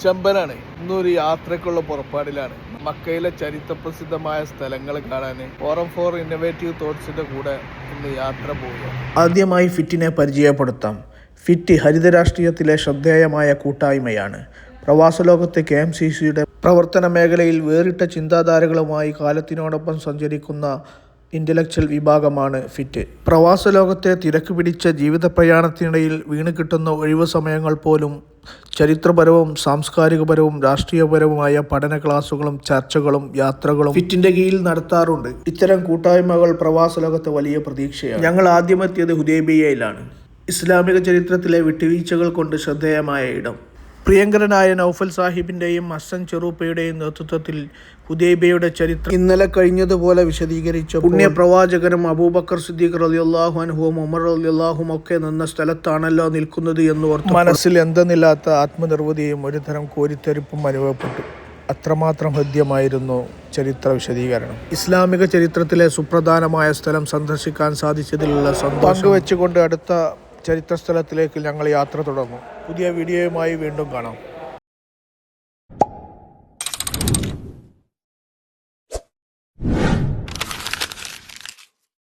ഡിസംബറാണ്. ഇന്നൊരു യാത്രക്കുള്ള പുറപ്പാടിലാണ്. മക്കയിലെ ചരിത്രപ്രസിദ്ധമായ സ്ഥലങ്ങൾ കാണാൻ ഫോറം ഫോർ ഇന്നോവേറ്റീവ് തോട്ട്സിന്റെ കൂടെ ഇന്ന് യാത്ര പോവുക. ആദ്യമായി ഫിറ്റിനെ പരിചയപ്പെടുത്താം. ഫിറ്റ് ഹരിതരാഷ്ട്രീയത്തിലെ ശ്രദ്ധേയമായ കൂട്ടായ്മയാണ്. പ്രവാസലോകത്തെ KMCCയുടെ പ്രവർത്തന മേഖലയിൽ വേറിട്ട ചിന്താധാരകളുമായി കാലത്തിനോടൊപ്പം സഞ്ചരിക്കുന്ന ഇന്റലക്ച്വൽ വിഭാഗമാണ് ഫിറ്റ്. പ്രവാസലോകത്തെ തിരക്ക് പിടിച്ച ജീവിത പ്രയാണത്തിനിടയിൽ വീണ് കിട്ടുന്ന ഒഴിവ് സമയങ്ങൾ പോലും ചരിത്രപരവും സാംസ്കാരികപരവും രാഷ്ട്രീയപരവുമായ പഠന ക്ലാസുകളും ചർച്ചകളും യാത്രകളും ഫിറ്റിന്റെ കീഴിൽ നടത്താറുണ്ട്. ഇത്തരം കൂട്ടായ്മകൾ പ്രവാസലോകത്തെ വലിയ പ്രതീക്ഷയാണ്. ഞങ്ങൾ ആദ്യമെത്തിയത് ഹുദൈബിയയിലാണ്. ഇസ്ലാമിക ചരിത്രത്തിലെ വിട്ടുവീഴ്ചകൾ കൊണ്ട് ശ്രദ്ധേയമായ ഇടം. പ്രിയങ്കരനായ നൗഫൽ സാഹിബിൻ്റെയും ഹസൻ ചെറൂപ്പയുടെയും നേതൃത്വത്തിൽ ഹുദൈബിയയുടെ ചരിത്രം ഇന്നലെ കഴിഞ്ഞതുപോലെ വിശദീകരിച്ച പുണ്യപ്രവാചകനും അബൂബക്കർ സിദ്ദീഖ് റളിയല്ലാഹു അൻഹുവും ഉമർ റളിയല്ലാഹുവും ഒക്കെ നിന്ന സ്ഥലത്താണല്ലോ നിൽക്കുന്നത് എന്ന് ഓർത്ത് മനസ്സിൽ എന്തെന്നില്ലാത്ത ആത്മനിർവൃതിയും ഒരുതരം കോരിത്തെരിപ്പും അനുഭവപ്പെട്ടു. അത്രമാത്രം ഹൃദ്യമായിരുന്നു ചരിത്ര വിശദീകരണം. ഇസ്ലാമിക ചരിത്രത്തിലെ സുപ്രധാനമായ സ്ഥലം സന്ദർശിക്കാൻ സാധിച്ചതിലുള്ള സന്തോഷം പങ്കുവെച്ചുകൊണ്ട് അടുത്ത ചരിത്ര സ്ഥലത്തിലേക്ക് ഞങ്ങൾ യാത്ര തുടർന്നു. പുതിയ വീഡിയോയുമായി വീണ്ടും കാണാം.